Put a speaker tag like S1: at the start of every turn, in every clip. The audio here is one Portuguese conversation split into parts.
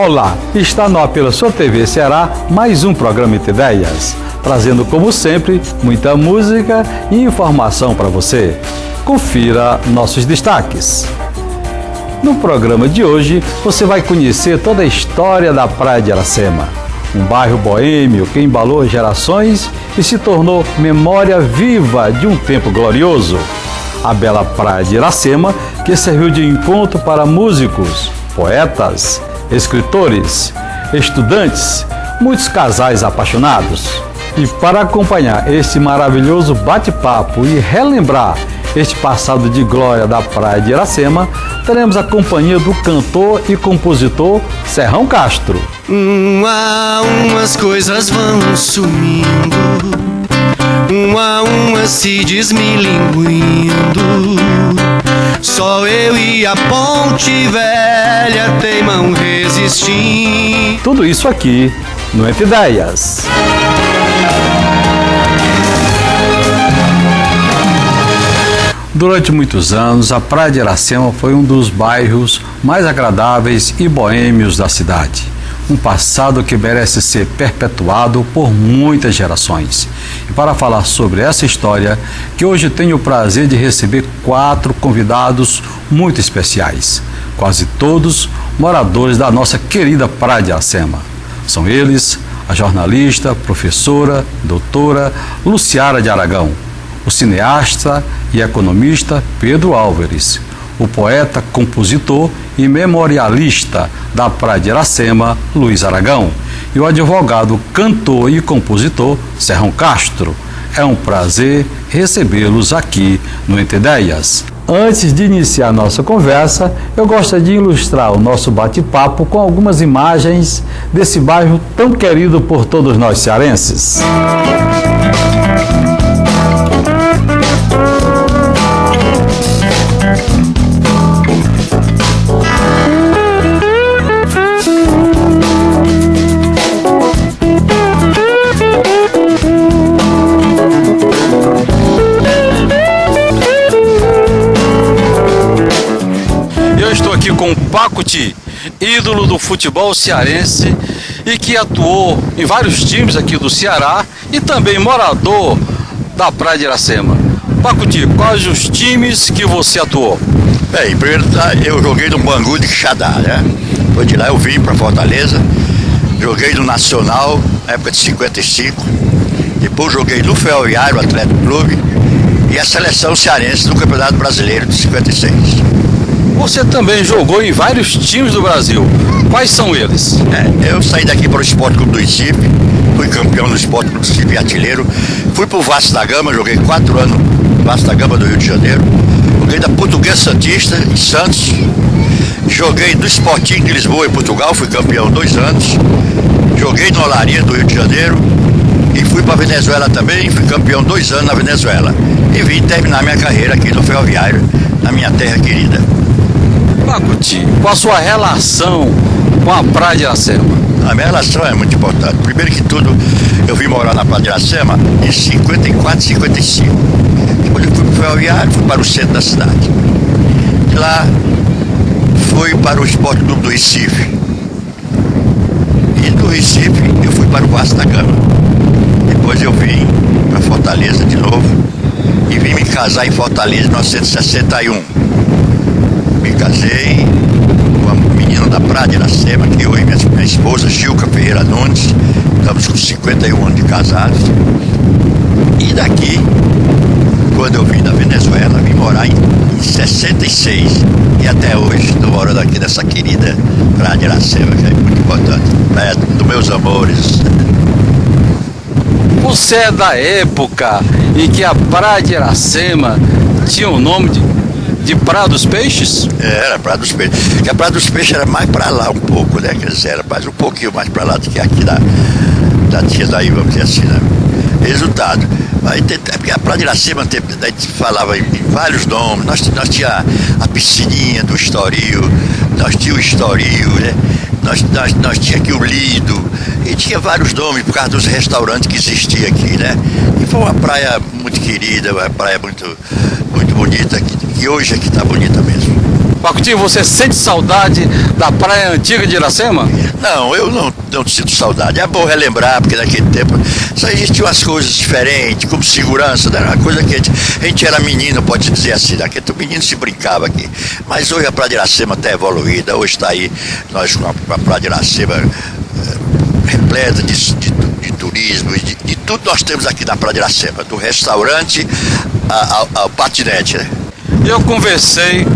S1: Olá, está no ar pela sua TV Ceará mais um programa Entre Ideias, trazendo como sempre muita música e informação para você. Confira nossos destaques. No programa de hoje você vai conhecer toda a história da Praia de Iracema, um bairro boêmio que embalou gerações e se tornou memória viva de um tempo glorioso. A bela Praia de Iracema, que serviu de encontro para músicos, poetas, escritores, estudantes, muitos casais apaixonados. E para acompanhar este maravilhoso bate-papo e relembrar este passado de glória da Praia de Iracema, teremos a companhia do cantor e compositor Serrão Castro.
S2: Umas coisas vão sumindo, umas se desmilinguindo. Só eu e a ponte velha teimam resistir.
S1: Tudo isso aqui no Entre Ideias. Durante muitos anos, a Praia de Iracema foi um dos bairros mais agradáveis e boêmios da cidade. Um passado que merece ser perpetuado por muitas gerações. E para falar sobre essa história, que hoje tenho o prazer de receber 4 convidados muito especiais, quase todos moradores da nossa querida Praia de Iracema. São eles a jornalista, professora, doutora Luciara de Aragão, o cineasta e economista Pedro Álvares, o poeta, compositor e memorialista da Praia de Iracema, Luiz Aragão, e o advogado, cantor e compositor Serrão Castro. É um prazer recebê-los aqui no Entre Ideias. Antes de iniciar nossa conversa, eu gostaria de ilustrar o nosso bate-papo com algumas imagens desse bairro tão querido por todos nós cearenses. Com o Pacuti, ídolo do futebol cearense e que atuou em vários times aqui do Ceará e também morador da Praia de Iracema. Pacuti, quais os times que você atuou?
S3: Bem, primeiro eu joguei no Bangu de Quixadá, né? Depois de lá eu vim para Fortaleza, joguei no Nacional, na época de 55, depois joguei no Ferroviário Atlético Clube e a seleção cearense no Campeonato Brasileiro de 56.
S1: Você também jogou em vários times do Brasil. Quais são eles?
S3: Eu saí daqui para o Sport Clube do Recife, fui campeão do Sport Clube do Recife e artilheiro. Fui para o Vasco da Gama, joguei 4 anos no Vasco da Gama do Rio de Janeiro. Joguei da Portuguesa Santista em Santos. Joguei do Sporting de Lisboa em Portugal, fui campeão 2 anos. Joguei no Olaria do Rio de Janeiro. E fui para a Venezuela também, fui campeão 2 anos na Venezuela. E vim terminar minha carreira aqui no Ferroviário, na minha terra querida.
S1: Pacuti, qual a sua relação com a Praia de Iracema?
S3: A minha relação é muito importante. Primeiro que tudo, eu vim morar na Praia de Iracema em 54, 55. Depois eu fui para o Ferroviário, fui para o centro da cidade. De lá, fui para o Sport Clube do Recife. E do Recife, eu fui para o Vasco da Gama. Depois eu vim para Fortaleza de novo e vim me casar em Fortaleza em 1961. Me casei com a menina da Praia de Iracema, que eu e minha esposa, Gilca Ferreira Nunes, estamos com 51 anos de casados. E daqui, quando eu vim da Venezuela, vim morar em 66. E até hoje estou morando aqui nessa querida Praia de Iracema, que é muito importante. Praia dos meus amores.
S1: Você é da época em que a Praia de Iracema tinha o nome de Praia dos Peixes?
S3: Era Praia dos Peixes. Porque a Praia dos Peixes era mais para lá um pouco, né? Quer dizer, era mais um pouquinho mais para lá do que aqui da Tia daí, vamos dizer assim, né? Resultado. Aí, porque a Praia de Iracema, a gente falava em vários nomes. Nós tínhamos a piscininha do Estoril, nós tínhamos o Estoril, né? Nós tínhamos aqui o Lido, e tinha vários nomes por causa dos restaurantes que existiam aqui, né? E foi uma praia muito querida, uma praia muito, muito bonita, que hoje é que está bonita mesmo.
S1: Pacuti, você sente saudade da praia antiga de Iracema?
S3: Não, eu não sinto saudade. É bom relembrar, porque naquele tempo só existiam umas coisas diferentes, como segurança, né? Uma coisa que a gente era menino, pode dizer assim, naquele tempo o menino se brincava aqui. Mas hoje a Praia de Iracema está evoluída, hoje está aí, nós com a Praia de Iracema repleta de turismo, de tudo nós temos aqui na Praia de Iracema, do restaurante ao patinete, né?
S1: Eu conversei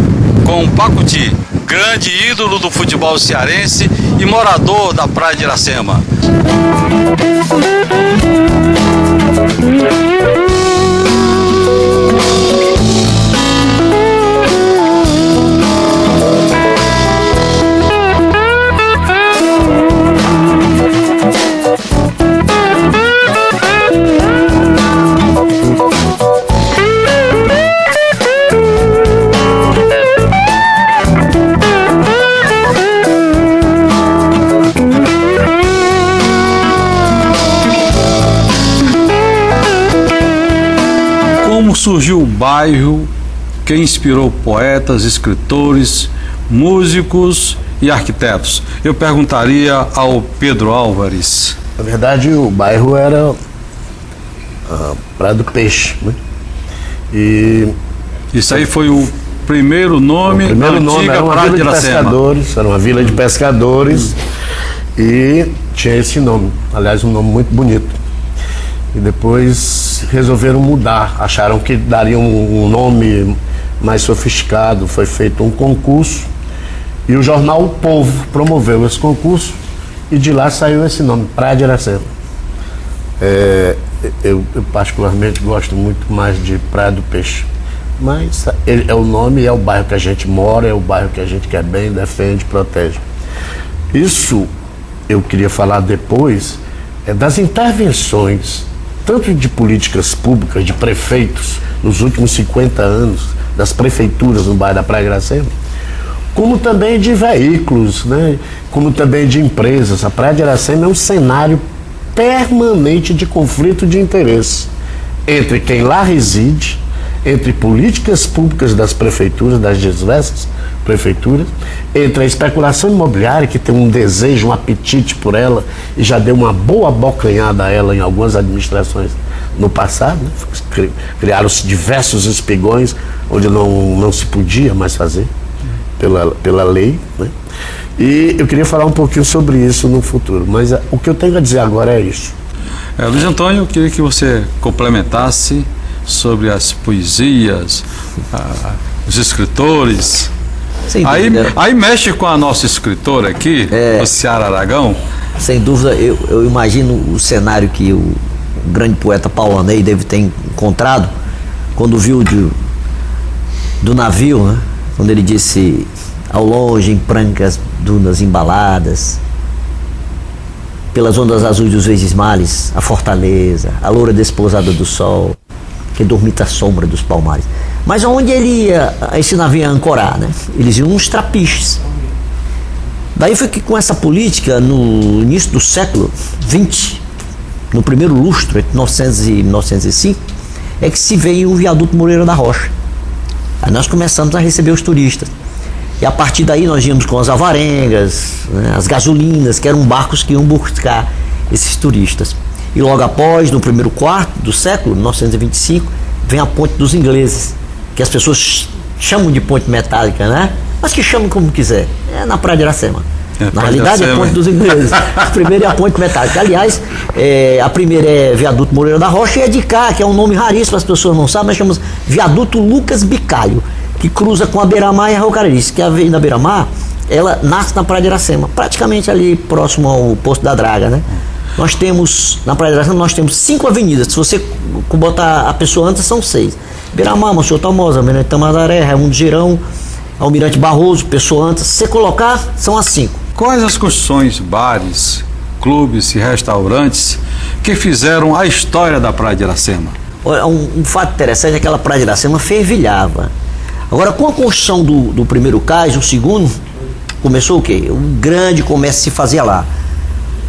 S1: com o Pacuti, grande ídolo do futebol cearense e morador da Praia de Iracema. Como surgiu o bairro que inspirou poetas, escritores, músicos e arquitetos? Eu perguntaria ao Pedro Álvares.
S4: Na verdade, o bairro era a Praia do Peixe, né? E
S1: Isso aí foi o primeiro nome da antiga
S4: era uma
S1: Praia
S4: vila
S1: de
S4: de
S1: Iracema.
S4: pescadores, era uma vila de pescadores e tinha esse nome, aliás, um nome muito bonito. E depois resolveram mudar, acharam que daria um nome mais sofisticado. Foi feito um concurso e o jornal O Povo promoveu esse concurso e de lá saiu esse nome, Praia de Iracema. Eu particularmente gosto muito mais de Praia do Peixe, mas é o nome, é o bairro que a gente mora, é o bairro que a gente quer bem, defende, protege. Isso eu queria falar depois das intervenções, tanto de políticas públicas, de prefeitos, nos últimos 50 anos, das prefeituras no bairro da Praia de Iracema, como também de veículos, né? Como também de empresas. A Praia de Iracema é um cenário permanente de conflito de interesse entre quem lá reside, entre políticas públicas das prefeituras, das diversas prefeituras, entre a especulação imobiliária, que tem um desejo, um apetite por ela, e já deu uma boa abocanhada a ela em algumas administrações no passado, né? Criaram-se diversos espigões onde não se podia mais fazer pela lei, né? E eu queria falar um pouquinho sobre isso no futuro, mas o que eu tenho a dizer agora é isso.
S1: Luiz Antônio, eu queria que você complementasse sobre as poesias, os escritores. Aí mexe com a nossa escritora aqui, o Ciara Aragão.
S5: Sem dúvida, eu imagino o cenário que o grande poeta Paulo Ney deve ter encontrado quando viu do navio, né? Quando ele disse: ao longe, em brancas dunas embaladas, pelas ondas azuis dos verdes mares, a fortaleza, a loura desposada do sol, que dormita a sombra dos palmares. Mas aonde ele ia, esse navio ia ancorar, né? Eles iam nos trapiches. Daí foi que com essa política, no início do século XX, no primeiro lustro, entre 1900 e 1905, é que se veio o viaduto Moreira da Rocha. Aí nós começamos a receber os turistas. E a partir daí nós íamos com as alvarengas, né, as gasolinas, que eram barcos que iam buscar esses turistas. E logo após, no primeiro quarto do século, 1925, vem a Ponte dos Ingleses, que as pessoas chamam de ponte metálica, né? Mas que chamam como quiser. É na Praia de Iracema. Na realidade é a Ponte dos Ingleses. A primeira é a Ponte Metálica. Aliás, a primeira é Viaduto Moreira da Rocha e é de cá, que é um nome raríssimo, as pessoas não sabem, nós chamamos Viaduto Lucas Bicalho, que cruza com a Beira-Mar e a Rua Caririce, que a Avenida Beira-Mar, ela nasce na Praia de Iracema, praticamente ali próximo ao Posto da Draga, né? Nós temos, na Praia de Iracema, nós temos 5 avenidas. Se você botar a pessoa antes, são 6. Beira-Mar, Monsenhor Tamosa, Almirante Tamandaré, Raimundo Girão, Almirante Barroso, Pessoa antes. Se você colocar, são as 5.
S1: Quais as construções, bares, clubes e restaurantes que fizeram a história da Praia de Iracema?
S5: Olha, um fato interessante é que aquela Praia de Iracema fervilhava. Agora, com a construção do primeiro cais, o segundo, começou o quê? Um grande comércio se fazia lá.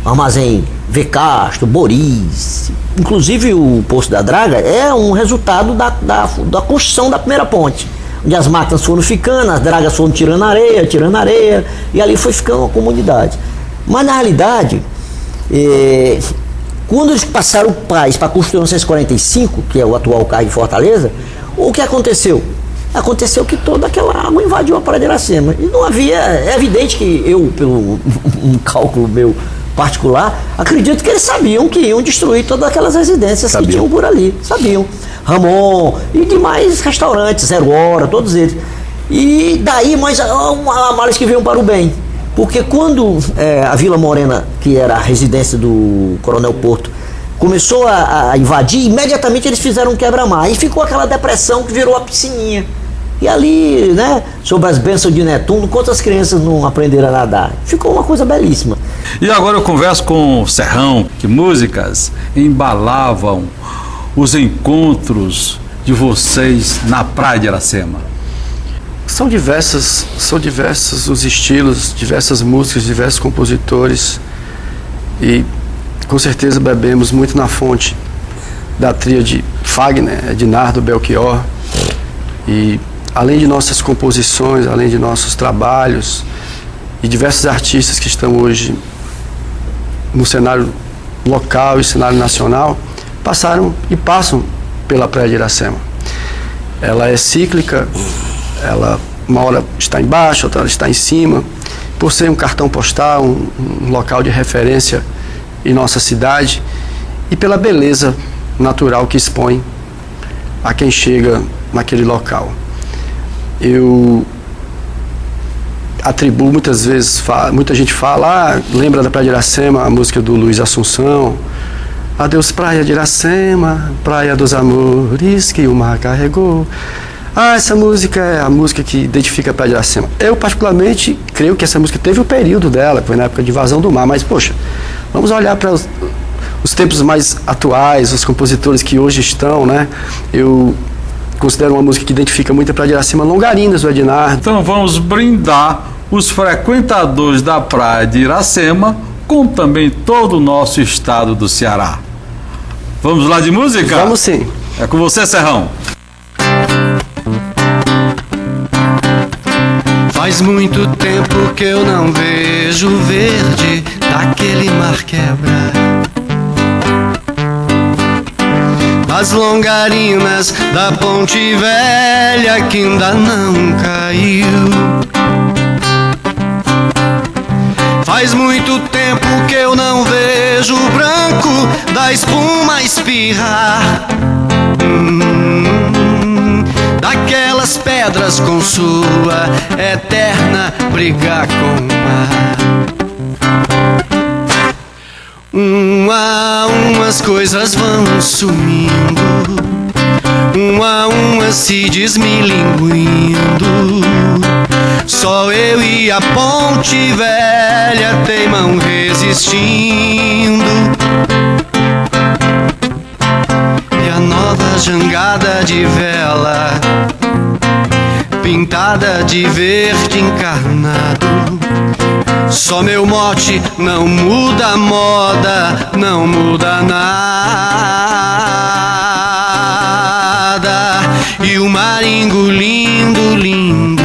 S5: Armazém V. Castro, Boris, inclusive o Poço da Draga é um resultado da construção da primeira ponte. onde as máquinas foram ficando, as dragas foram tirando areia, e ali foi ficando uma comunidade. Mas na realidade, quando eles passaram o Paz para construir o 1945, que é o atual CARR de Fortaleza, o que aconteceu? Aconteceu que toda aquela água invadiu a Praia de Iracema. E não havia. É evidente que eu, pelo um cálculo meu particular, acredito que eles sabiam que iam destruir todas aquelas residências que tinham por ali. Sabiam. Ramon e demais restaurantes, Zero Hora, todos eles. E daí, mas há males que veio para o bem. Porque quando a Vila Morena, que era a residência do Coronel Porto, começou a invadir, imediatamente eles fizeram um quebra-mar. E ficou aquela depressão que virou a piscininha. E ali, né, sob as bênçãos de Netuno, quantas crianças não aprenderam a nadar? Ficou uma coisa belíssima.
S1: E agora eu converso com o Serrão, que músicas embalavam os encontros de vocês na Praia de Iracema.
S6: São diversos os estilos, diversas músicas, diversos compositores, e com certeza bebemos muito na fonte da tríade Fagner, Ednardo, Belchior, e além de nossas composições, além de nossos trabalhos e diversos artistas que estão hoje no cenário local e cenário nacional, passaram e passam pela Praia de Iracema. Ela é cíclica, ela uma hora está embaixo, outra hora está em cima, por ser um cartão postal, um local de referência em nossa cidade, e pela beleza natural que expõe a quem chega naquele local. Eu atribuo muitas vezes, muita gente fala, lembra da Praia de Iracema, a música do Luiz Assunção, adeus Praia de Iracema, praia dos amores que o mar carregou. Essa música é a música que identifica a Praia de Iracema. Eu particularmente creio que essa música teve o período dela, foi na época de invasão do mar, mas poxa, vamos olhar para os tempos mais atuais, os compositores que hoje estão, né? Eu considero uma música que identifica muito a Praia de Iracema, Longarinas, do Ednardo.
S1: Então vamos brindar os frequentadores da Praia de Iracema, como também todo o nosso estado do Ceará. Vamos lá de música?
S6: Vamos sim.
S1: É com você, Serrão.
S2: Faz muito tempo que eu não vejo o verde daquele mar quebra. As longarinas da ponte velha que ainda não caiu. Faz muito tempo que eu não vejo o branco da espuma espirrar. Daquelas pedras com sua eterna briga com o mar. A umas coisas vão sumindo, a umas se desmilinguindo. Só eu e a ponte velha teimam resistindo. E a nova jangada de vela, pintada de verde encarnado. Só meu mote não muda a moda, não muda nada. E o mar engolindo lindo,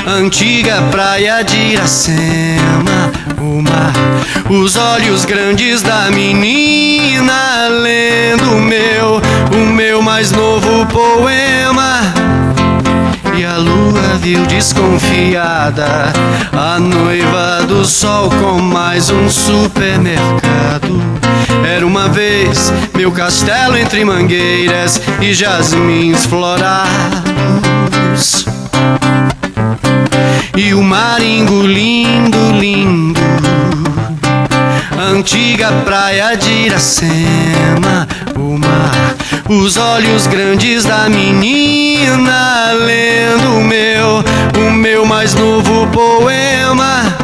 S2: antiga praia de Iracema, o mar, os olhos grandes da menina lendo o meu mais novo poema. E a lua viu desconfiada a noiva do sol com mais um supermercado. Era uma vez meu castelo entre mangueiras e jasmins florados. E o mar engolindo lindo, antiga praia de Iracema, o mar, os olhos grandes da menina lendo o meu mais novo poema.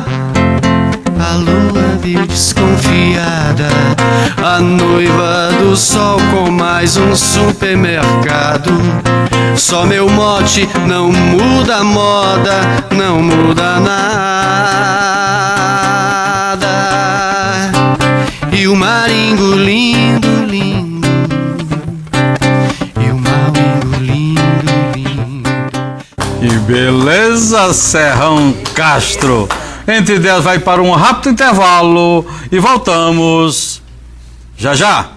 S2: A lua viu desconfiada a noiva do sol com mais um supermercado. Só meu mote não muda a moda, não muda nada. E o mar engolindo lindo, e o mar engolindo lindo.
S1: Beleza, Serrão Castro. Entre Ideias vai para um rápido intervalo e voltamos já já.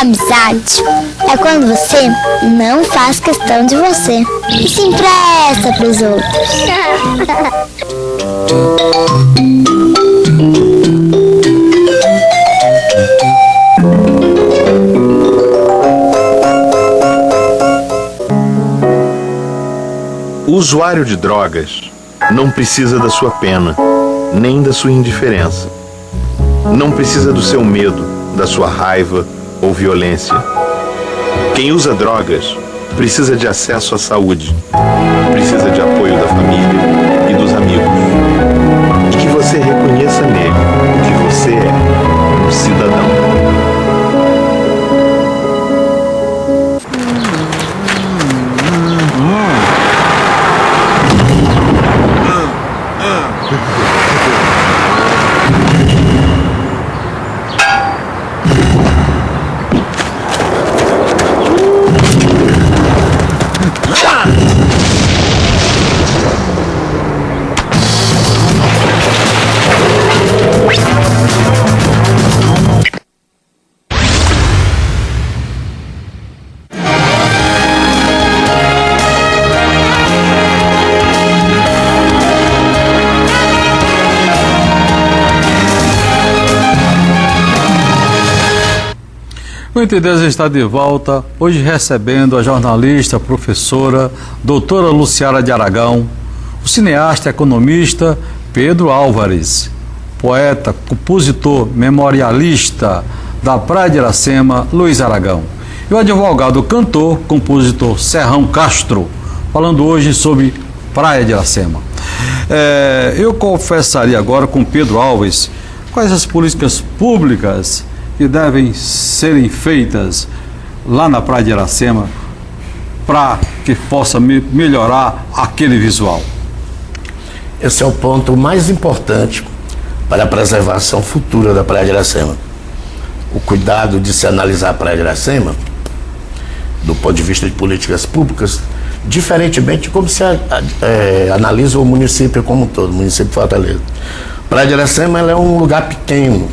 S7: Amizade é quando você não faz questão de você e se empresta pros outros.
S8: O usuário de drogas não precisa da sua pena, nem da sua indiferença. Não precisa do seu medo, da sua raiva ou violência. Quem usa drogas precisa de acesso à saúde, precisa de apoio da família e dos amigos. E que você reconheça nele que você é um cidadão.
S1: O Entre Ideias está de volta, hoje recebendo a jornalista, professora, doutora Luciara de Aragão, o cineasta e economista Pedro Álvares, poeta, compositor, memorialista da Praia de Iracema, Luiz Aragão, e o advogado, cantor, compositor Serrão Castro, falando hoje sobre Praia de Iracema. Eu confessaria agora com Pedro Álvares quais as políticas públicas que devem serem feitas lá na Praia de Iracema para que possa melhorar aquele visual.
S4: Esse é o ponto mais importante para a preservação futura da Praia de Iracema. O cuidado de se analisar a Praia de Iracema, do ponto de vista de políticas públicas, diferentemente de como se analisa o município como um todo, o município de Fortaleza. Praia de Iracema ela é um lugar pequeno,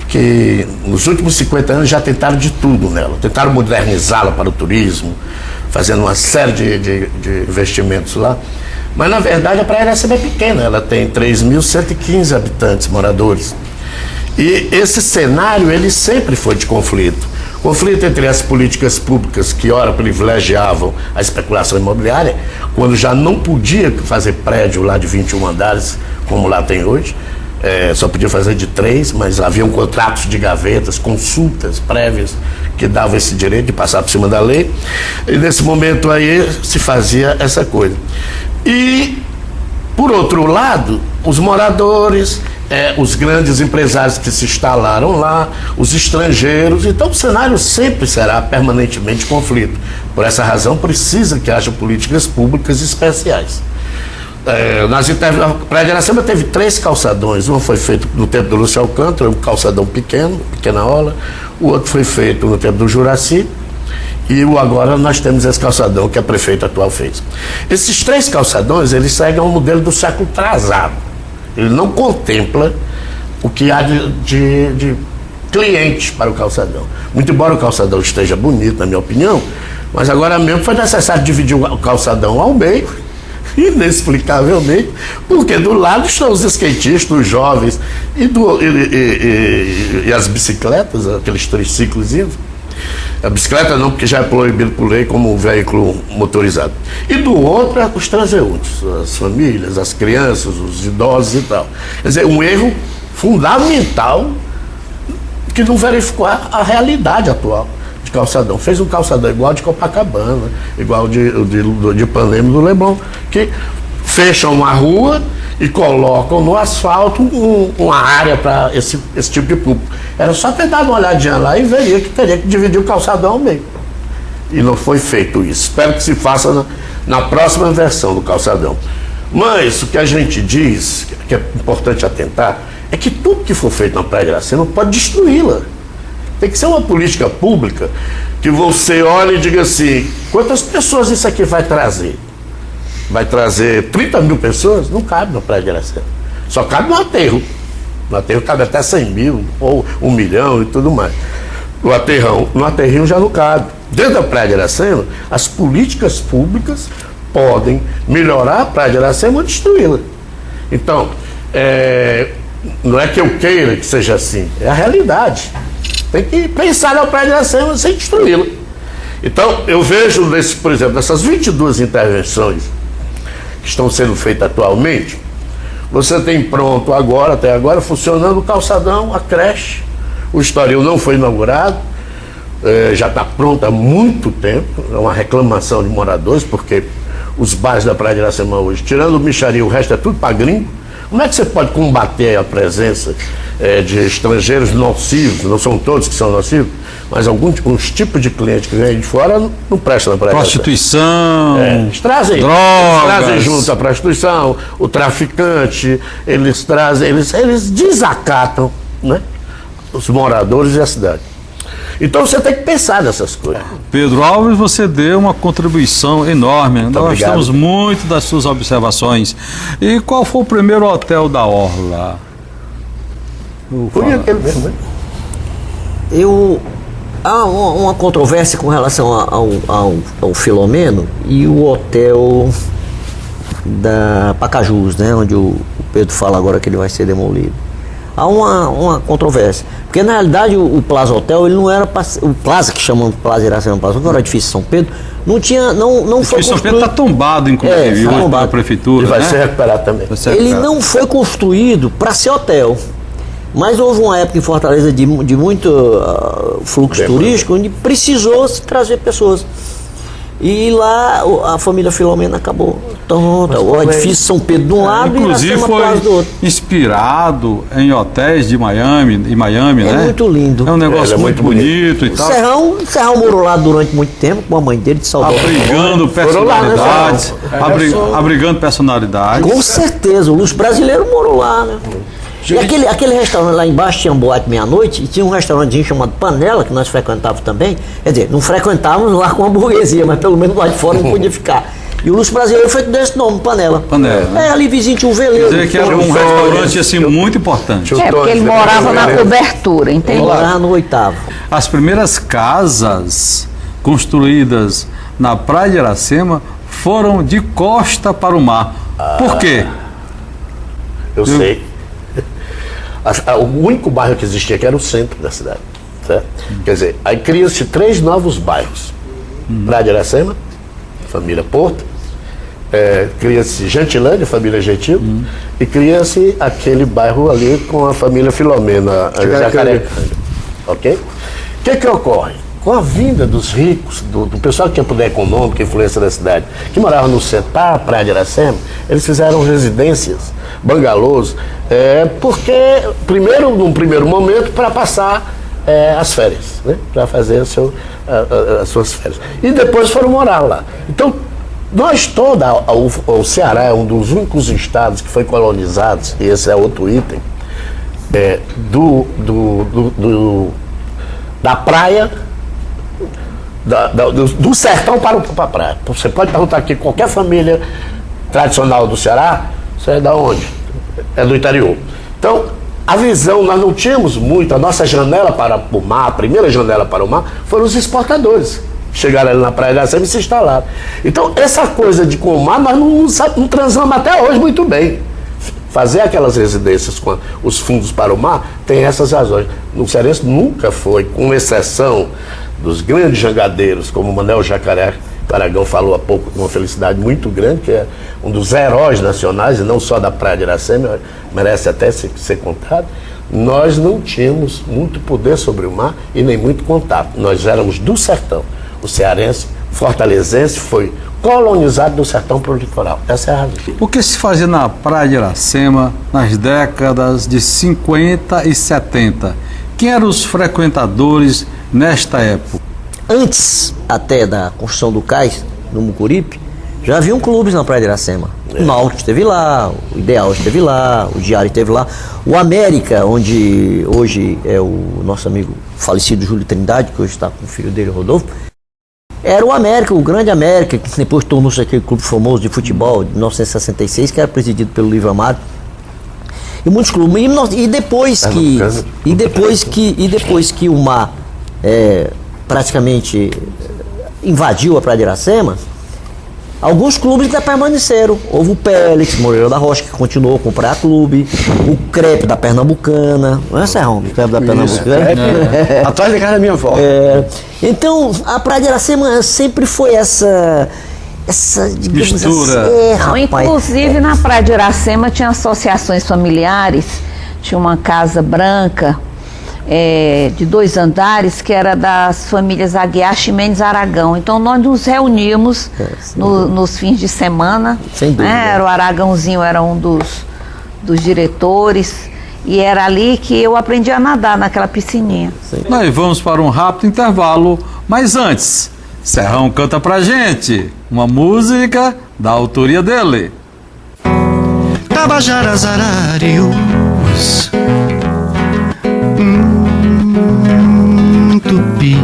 S4: que nos últimos 50 anos já tentaram de tudo nela. Tentaram modernizá-la para o turismo, fazendo uma série de investimentos lá. Mas, na verdade, a Praia de Iracema é pequena. Ela tem 3.115 habitantes, moradores. E esse cenário, ele sempre foi de conflito. Conflito entre as políticas públicas que, ora, privilegiavam a especulação imobiliária, quando já não podia fazer prédio lá de 21 andares, como lá tem hoje. Só podia fazer de 3, mas haviam contratos de gavetas, consultas prévias que davam esse direito de passar por cima da lei. E nesse momento aí se fazia essa coisa. E, por outro lado, os moradores, os grandes empresários que se instalaram lá, os estrangeiros, então o cenário sempre será permanentemente conflito. Por essa razão precisa que haja políticas públicas especiais. A Praia de Iracema teve 3 calçadões. Um foi feito no tempo do Lúcio Alcântara, um calçadão pequeno, pequena ola. O outro foi feito no tempo do Juraci. E agora nós temos esse calçadão que a prefeita atual fez. Esses 3 calçadões, eles seguem um modelo do século atrasado. Ele não contempla o que há de clientes para o calçadão. Muito embora o calçadão esteja bonito, na minha opinião, mas agora mesmo foi necessário dividir o calçadão ao meio, inexplicavelmente, porque do lado estão os skatistas, os jovens e as bicicletas, aqueles triciclos. A bicicleta não, porque já é proibido por lei como um veículo motorizado. E do outro, os transeuntes, as famílias, as crianças, os idosos e tal. Quer dizer, um erro fundamental que não verificou a realidade atual de calçadão. Fez um calçadão igual de Copacabana, igual de Ipanema do Leblon, que fecham uma rua e colocam no asfalto uma área para esse tipo de público. Era só ter dado uma olhadinha lá e veria que teria que dividir o calçadão ao meio. E não foi feito isso. Espero que se faça na próxima versão do calçadão. Mas o que a gente diz, que é importante atentar, é que tudo que for feito na Praia de Iracema pode destruí-la. Tem que ser uma política pública que você olhe e diga assim, quantas pessoas isso aqui vai trazer? Vai trazer 30 mil pessoas? Não cabe na Praia de Iracema. Só cabe no aterro. No aterro cabe até 100 mil, ou 1 milhão e tudo mais. No aterrinho já não cabe. Dentro da Praia de Iracema, as políticas públicas podem melhorar a Praia de Iracema ou destruí-la. Então, não é que eu queira que seja assim, é a realidade. Tem que pensar na Praia de Iracema sem destruí-la. Então, eu vejo, por exemplo, nessas 22 intervenções que estão sendo feitas atualmente, você tem pronto agora, até agora, funcionando o calçadão, a creche. O Estoril não foi inaugurado, já está pronto há muito tempo, é uma reclamação de moradores, porque os bairros da Praia de Iracema hoje, tirando o Micharia, o resto é tudo para gringo. Como é que você pode combater a presença de estrangeiros nocivos? Não são todos que são nocivos, mas alguns tipos de clientes que vêm de fora não prestam na Praia de Iracema.
S1: Prostituição,
S4: Eles trazem junto a prostituição, o traficante, eles desacatam, né, os moradores e a cidade. Então você tem que pensar nessas coisas.
S1: Pedro Alves, você deu uma contribuição enorme. Nós
S4: obrigado.
S1: gostamos muito das suas observações. E qual foi o primeiro hotel da Orla?
S4: Foi aquele mesmo, né?
S5: Há uma controvérsia com relação ao Filomeno e o hotel da Pacajus, né, onde o Pedro fala agora que ele vai ser demolido. Há uma controvérsia, porque na realidade o Plaza Hotel, ele não era o Plaza, que chamam Plaza Iracema Plaza, que era o edifício São Pedro, não foi construído.
S1: São Pedro está tombado, inclusive, pela prefeitura,
S4: e vai
S1: né?
S4: ser recuperado também.
S5: Ele não foi construído para ser hotel. Mas houve uma época em Fortaleza de muito fluxo turístico, onde precisou se trazer pessoas. E lá a família Filomena acabou. Então, o edifício São Pedro de um lado e Iracema Plaza do outro.
S1: Inspirado em hotéis de Miami, né?
S5: É muito lindo.
S1: É um negócio muito bonito e tal.
S5: Serrão morou lá durante muito tempo com a mãe dele de Salvador.
S1: Abrigando personalidades. Abrigando personalidades.
S5: Com certeza, o Luxo Brasileiro morou lá, né? E aquele restaurante lá embaixo tinha um boate meia-noite e tinha um restaurantezinho chamado Panela, que nós frequentávamos também. Quer dizer, não frequentávamos lá com a burguesia, mas pelo menos lá de fora não podia ficar. E o Luxo Brasileiro foi desse nome, Panela.
S1: Né?
S5: Ali vizinho tinha um veleiro.
S1: Quer dizer que era um restaurante assim muito importante.
S9: Porque ele morava na cobertura, entende?
S5: Ele morava no 8º.
S1: As primeiras casas construídas na Praia de Iracema foram de costa para o mar. Por quê?
S4: Eu sei. O único bairro que existia aqui era o centro da cidade, certo? Quer dizer, aí cria-se 3 novos bairros. Praia de Iracema, família Porto, cria-se Gentilândia, família Gentil, e cria-se aquele bairro ali com a família Filomena, Jacarecanga. Ok? O que ocorre? Com a vinda dos ricos, do pessoal que tinha poder econômico, influência da cidade, que morava no centro, a Praia de Iracema, eles fizeram residências, bangalôs, porque, num primeiro momento, para passar as férias, né? Para fazer as suas férias. E depois foram morar lá. Então, o Ceará é um dos únicos estados que foi colonizado, e esse é outro item, da praia, do sertão para a praia. Você pode perguntar aqui, qualquer família tradicional do Ceará, você é da onde? É do interior. Então, a visão, nós não tínhamos muito, a nossa janela para o mar, a primeira janela para o mar, foram os exportadores. Chegaram ali na Praia da Iracema e se instalaram. Então, essa coisa de com o mar, nós não transamos até hoje muito bem. Fazer aquelas residências com os fundos para o mar tem essas razões. No Cearense nunca foi, com exceção dos grandes jangadeiros, como o Manuel Jacaré Aragão falou há pouco, com uma felicidade muito grande, que é um dos heróis nacionais, e não só da Praia de Iracema, merece até ser contado. Nós não tínhamos muito poder sobre o mar e nem muito contato. Nós éramos do sertão. O cearense, fortalezense, foi colonizado do sertão para o litoral. Essa é a razão.
S1: O que se fazia na Praia de Iracema nas décadas de 50 e 70? Quem eram os frequentadores nesta época?
S5: antes até da construção do cais, no Mucuripe, já haviam clubes na Praia de Iracema. O Náutico esteve lá, o Ideal esteve lá, o Diário esteve lá. O América, onde hoje é o nosso amigo falecido Júlio Trindade, que hoje está com o filho dele, Rodolfo, era o América, o grande América, que depois tornou-se aquele clube famoso de futebol de 1966, que era presidido pelo Livro Amado. E muitos clubes. E depois que o mar praticamente invadiu a Praia de Iracema, alguns clubes ainda permaneceram. Houve o Pélix, Moreira da Rocha, que continuou com o Praia Clube, o Crepe da Pernambucana, não é, Serrão? O Crepe da Pernambucana.
S6: Atrás da casa da minha avó.
S5: Então, a Praia de Iracema sempre foi essa digamos
S1: mistura.
S5: Assim,
S9: Inclusive, na Praia de Iracema tinha associações familiares, tinha uma casa branca de 2 andares, que era das famílias Aguiar, Ximenes, Aragão. Então nós nos reuníamos nos fins de semana.
S5: Sem dúvida.
S9: Era o Aragãozinho, era um dos diretores, e era ali que eu aprendi a nadar, naquela piscininha.
S1: Nós vamos para um rápido intervalo, mas antes, Serrão canta pra gente uma música da autoria dele.
S2: Tabajaras ararios, Tupi,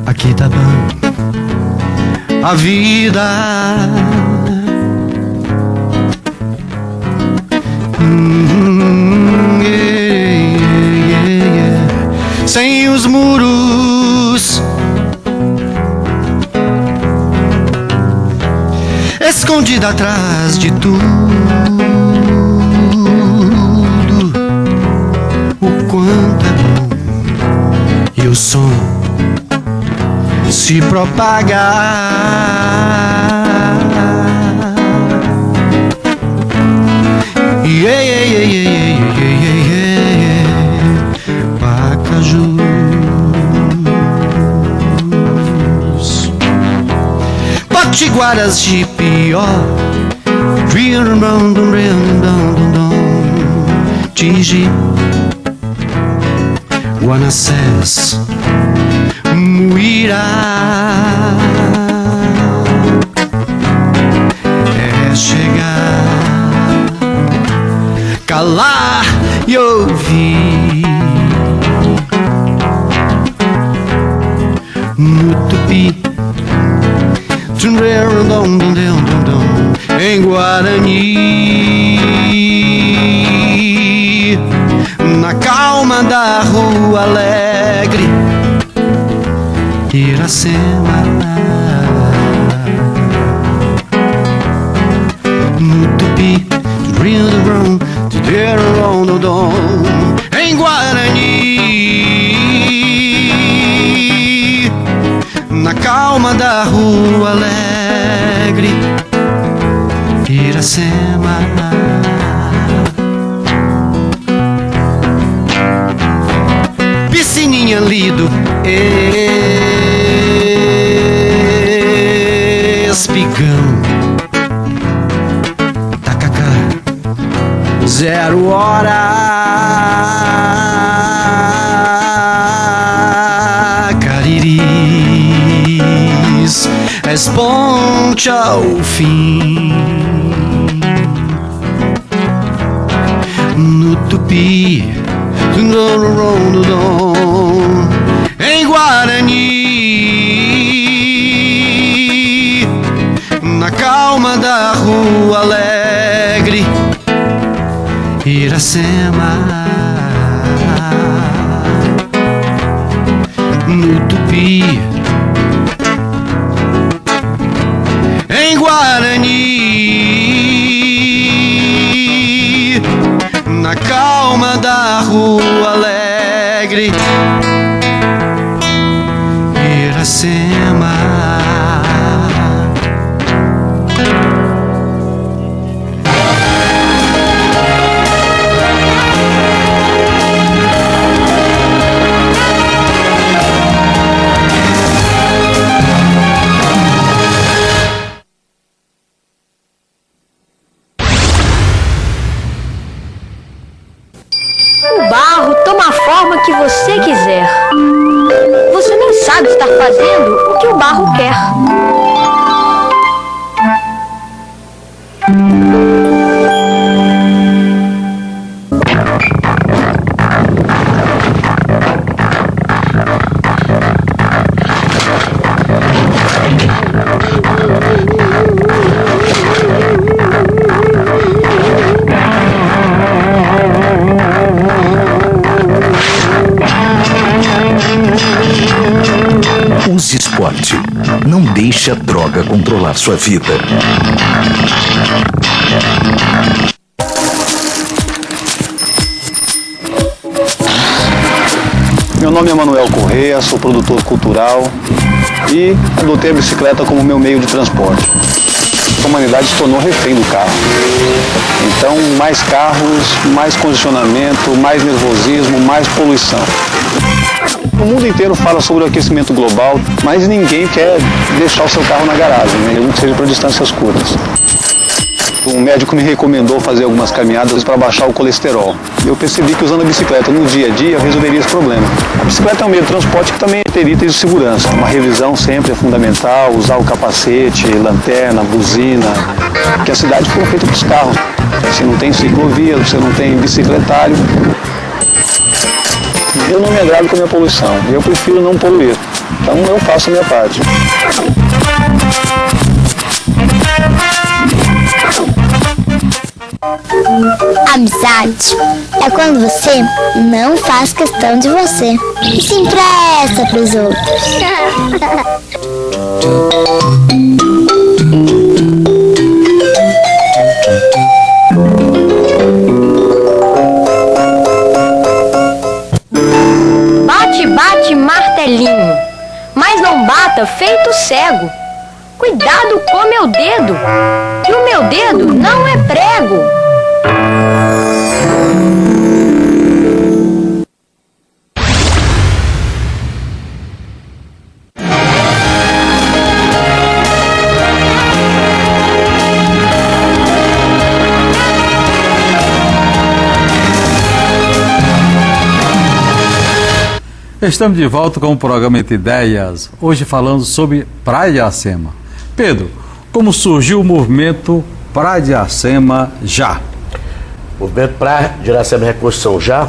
S2: aqui tá bom a vida. Sem os muros, escondida atrás de tudo, o quanto é bom e o som se propagar. Pacajus, potiguaras de pior, Tigi, Guanassés, Muirá, é chegar, calar e ouvir. No Tupi, em Guarani, na calma da Rua Alegre, Iracema. No Tupi, em Guarani, na calma da Rua Alegre, Iracema. Piscininha lido, espigão, tacacá, 0 hora, cariris, esponte ao fim. No Tupi, em Guarani, na calma da Rua Alegre, Iracema. No Tupi, em Guarani, na calma da Rua Alegre, Iracema.
S10: O barro toma a forma que você quiser. sabe estar fazendo o que o barro quer.
S11: Use esporte. Não deixe a droga controlar sua vida.
S12: Meu nome é Manuel Correia, sou produtor cultural e adotei a bicicleta como meu meio de transporte. A humanidade se tornou refém do carro. Então, mais carros, mais congestionamento, mais nervosismo, mais poluição. O mundo inteiro fala sobre o aquecimento global, mas ninguém quer deixar o seu carro na garagem, né? Mesmo que seja para distâncias curtas. Um médico me recomendou fazer algumas caminhadas para baixar o colesterol. Eu percebi que usando a bicicleta no dia a dia eu resolveria esse problema. A bicicleta é um meio de transporte que também tem itens de segurança. Uma revisão sempre é fundamental, usar o capacete, lanterna, buzina, porque a cidade foi feita para os carros. Você não tem ciclovia, você não tem bicicletário. Eu não me agrado com a minha poluição, eu prefiro não poluir. Então eu faço a minha parte.
S7: Amizade é quando você não faz questão de você e se empresta para os outros.
S10: Bate, bate, martelinho, mas não bata feito cego. Cuidado com meu dedo, que o meu dedo não é prego.
S1: Estamos de volta com o programa Entre Ideias, hoje falando sobre Praia de Iracema. Pedro, como surgiu o movimento Praia de Iracema Já?
S4: O movimento Praia de Iracema Reconstrução Já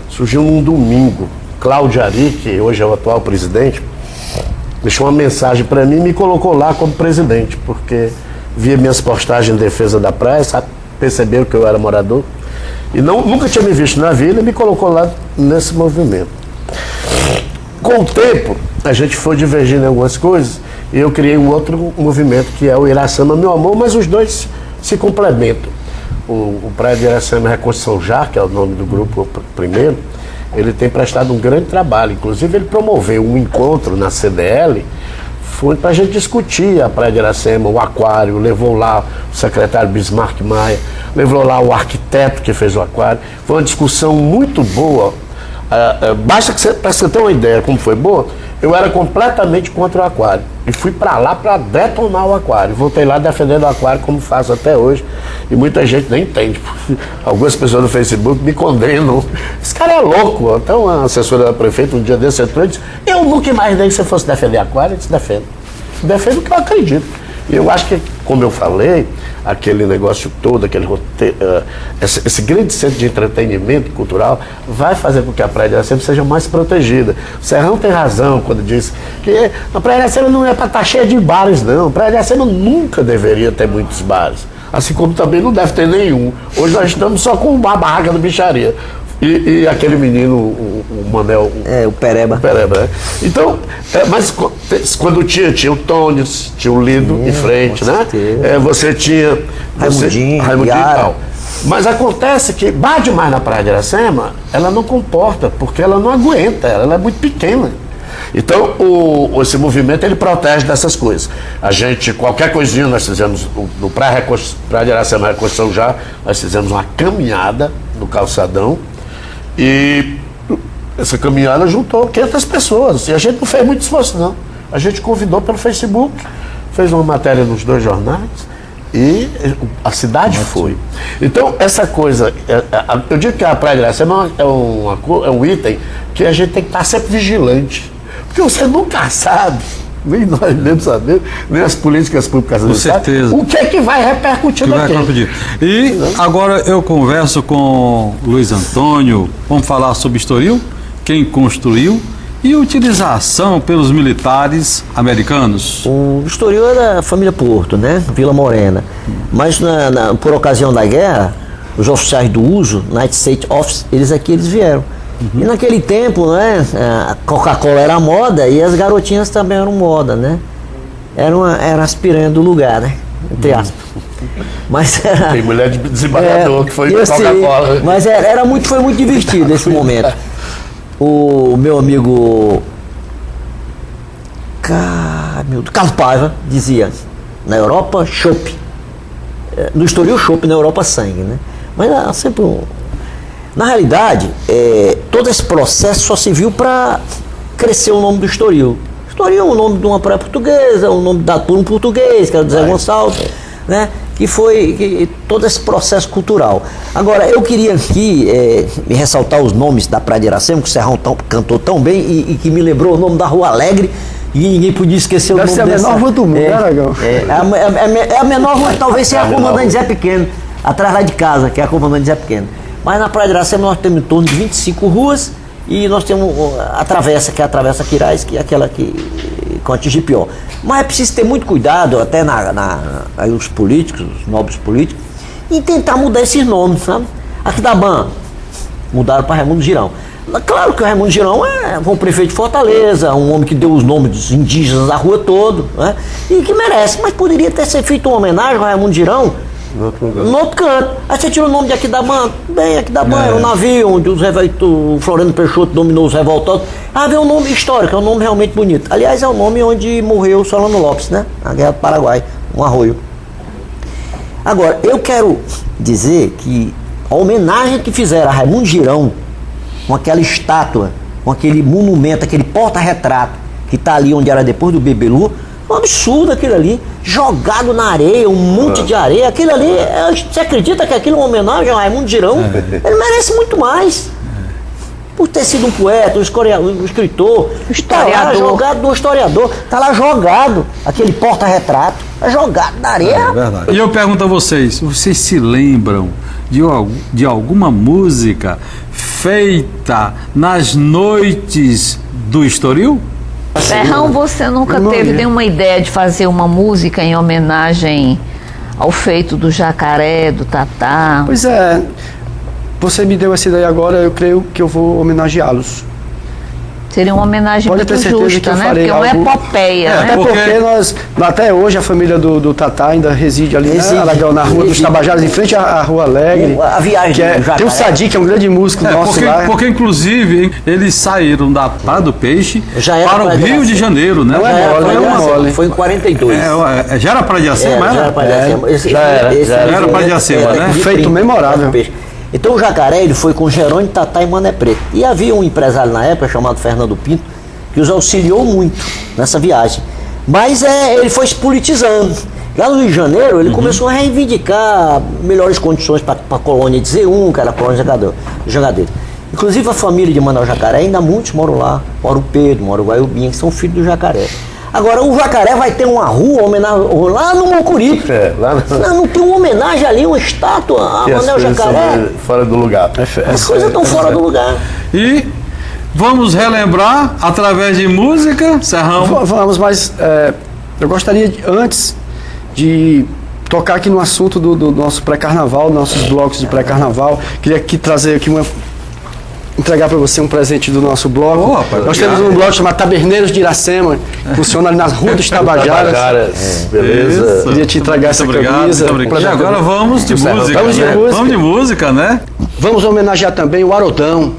S4: surgiu num domingo. Cláudio Ari, que hoje é o atual presidente, deixou uma mensagem para mim e me colocou lá como presidente, porque via minhas postagens em defesa da praia, sabe, percebeu que eu era morador e nunca tinha me visto na vida e me colocou lá nesse movimento. Com o tempo, a gente foi divergindo em algumas coisas e eu criei um outro movimento que é o Iracema Meu Amor, mas os dois se complementam. O Praia de Iracema Reconstrução Já, que é o nome do grupo primeiro, ele tem prestado um grande trabalho. Inclusive, ele promoveu um encontro na CDL, foi para a gente discutir a Praia de Iracema, o aquário, levou lá o secretário Bismarck Maia, levou lá o arquiteto que fez o aquário. Foi uma discussão muito boa. Basta que você ter uma ideia como foi boa, eu era completamente contra o aquário e fui para lá para detonar o aquário. Voltei lá defendendo o aquário como faço até hoje e muita gente nem entende. Algumas pessoas no Facebook me condenam. Esse cara é louco. Então a assessora da prefeita um dia desse entrou e disse: eu nunca imaginei que você fosse defender aquário. Eu disse: defendo o que eu acredito. E eu acho que, como eu falei, aquele negócio todo, esse grande centro de entretenimento cultural vai fazer com que a Praia de Iracema seja mais protegida. O Serrão tem razão quando diz que a Praia de Iracema não é para estar cheia de bares, não. A Praia de Iracema nunca deveria ter muitos bares, assim como também não deve ter nenhum. Hoje nós estamos só com uma barraca do Bicharia. E aquele menino, o Manel...
S5: o Pereba.
S4: O Pereba, né? Então, mas quando tinha o Tony, tinha o Lido em frente, né? Você tinha...
S5: Raimundinho
S4: e tal. Mas acontece que bar demais na Praia de Iracema, ela não comporta, porque ela não aguenta, ela é muito pequena. Então, esse movimento, ele protege dessas coisas. A gente, qualquer coisinha, nós fizemos, no Praia de Iracema Reconstrução Já, nós fizemos uma caminhada no calçadão, e essa caminhada juntou 500 pessoas. E a gente não fez muito esforço, não. A gente convidou pelo Facebook, fez uma matéria nos 2 jornais e a cidade foi. Então, essa coisa, eu digo que a Praia de Iracema é um item que a gente tem que estar sempre vigilante. Porque você nunca sabe, nem nós mesmos sabemos, nem as políticas públicas
S1: Com certeza.
S4: o que é que vai repercutir
S1: Que vai
S4: daqui.
S1: repercutir. E agora eu converso com Luiz Antônio, vamos falar sobre Estoril, quem construiu e utilização pelos militares americanos.
S5: O Estoril é da família Porto, né? Vila Morena. Mas por ocasião da guerra, os oficiais do uso, United States Office, eles vieram. E naquele tempo, né, a Coca-Cola era moda e as garotinhas também eram moda, né? Era as piranhas do lugar, né? Entre aspas. Mas era,
S4: Tem mulher de desembargador que foi Coca-Cola.
S5: Mas foi muito divertido esse momento. O meu amigo Carlos Paiva dizia: na Europa, chopp. No Estoril, chopp, na Europa, sangue, né? Mas era sempre Na realidade, todo esse processo só se viu para crescer o nome do Estoril. Estoril é o nome de uma praia portuguesa, o nome dado por um português, que era o Zé Gonçalves, né? Que foi todo esse processo cultural. Agora, eu queria aqui me ressaltar os nomes da Praia de Iracema, que o Serrão cantou tão bem e que me lembrou o nome da Rua Alegre, e ninguém podia esquecer o nome dessa.
S6: Deve ser a menor rua do mundo, né, Aragão?
S5: É a menor rua, talvez seja a Comandante Zé Pequeno, atrás lá de casa, que é a Comandante Zé Pequeno. Mas na Praia de Iracema nós temos em torno de 25 ruas e nós temos a travessa, que é a Travessa Quirais, que é aquela que com a Tigipió. Mas é preciso ter muito cuidado, até aí os políticos, os nobres políticos, em tentar mudar esses nomes, sabe? Aquidauã mudaram para Raimundo Girão. Claro que o Raimundo Girão foi um prefeito de Fortaleza, um homem que deu os nomes dos indígenas da rua toda, né? E que merece, mas poderia ter sido feito uma homenagem ao Raimundo Girão no outro canto. Aí você tira o nome de Aquidauã, bem, Aquidauã era um navio onde o Floriano Peixoto dominou os revoltados. Vem um nome histórico, é um nome realmente bonito. Aliás, é o nome onde morreu o Solano Lopes, né? Na Guerra do Paraguai, um arroio. Agora, eu quero dizer que a homenagem que fizeram a Raimundo Girão, com aquela estátua, com aquele monumento, aquele porta-retrato que está ali onde era depois do Bebelu, um absurdo aquilo ali, jogado na areia, um monte de areia, aquilo ali, você acredita que aquilo é uma homenagem ao Raimundo Girão? Ele merece muito mais. Por ter sido um poeta, um escritor,
S9: Historiador.
S5: Tá lá jogado do historiador, tá lá jogado, aquele porta-retrato, tá jogado na areia.
S1: É verdade. E eu pergunto a vocês se lembram de alguma música feita nas noites do Estoril?
S9: Serrão, você nunca teve nenhuma ideia de fazer uma música em homenagem ao feito do Jacaré, do Tatá?
S6: Pois é, você me deu essa ideia agora, eu creio que eu vou homenageá-los.
S9: Seria uma homenagem
S6: Pode
S9: muito
S6: ter certeza
S9: justa,
S6: que eu
S9: né?
S6: farei
S9: Porque é uma
S6: algo-
S9: epopeia, né?
S6: Até porque até hoje a família do Tatá ainda reside ali,
S5: Reside.
S6: né, Aragão, na Rua dos
S5: Reside.
S6: Tabajaras, em frente à Rua Alegre.
S5: A viagem
S6: que
S5: do Jacaré.
S6: tem o Sadi, que é um grande músico nosso lá.
S1: Porque inclusive eles saíram da Praia do Peixe
S5: Já era
S1: para o
S5: Praia de
S1: Rio de
S5: Iracema.
S1: Janeiro, né?
S6: Não é mole,
S1: Foi
S6: não é
S1: uma-
S6: mole.
S5: Foi em 42.
S1: já era Praia de Iracema,
S5: Já era Praia de Iracema.
S4: já
S1: era Praia de Iracema, né?
S6: Feito memorável.
S5: Então o Jacaré ele foi com Jerônimo, Tatá e Mané Preto. E havia um empresário na época chamado Fernando Pinto, que os auxiliou muito nessa viagem. Mas ele foi se politizando. Lá no Rio de Janeiro, ele começou a reivindicar melhores condições para a colônia de Z1, que era a colônia de Jangadeiro. Inclusive a família de Manuel Jacaré, ainda muitos moram lá. Mora o Pedro, mora o Guaiubinha, que são filhos do Jacaré. Agora, o Jacaré vai ter uma rua, homenagem lá no Mocuripe. Não tem uma homenagem ali, uma estátua a Manuel Jacaré.
S4: Fora do lugar.
S5: As coisas estão fora do lugar.
S1: E vamos relembrar através de música, Serrão.
S6: Vamos, mas eu gostaria, antes de tocar aqui no assunto do nosso pré-carnaval, nossos blocos de pré-carnaval, queria aqui trazer aqui entregar para você um presente do nosso bloco. Nós temos um bloco chamado Taberneiros de Iracema, que funciona ali nas ruas dos Tabajaras.
S4: Beleza.
S6: Queria te entregar essa camisa.
S1: Muito obrigado. E agora vamos de música.
S6: Vamos de
S1: né?
S6: música.
S1: Vamos de música, né?
S6: Vamos homenagear também o Arodão.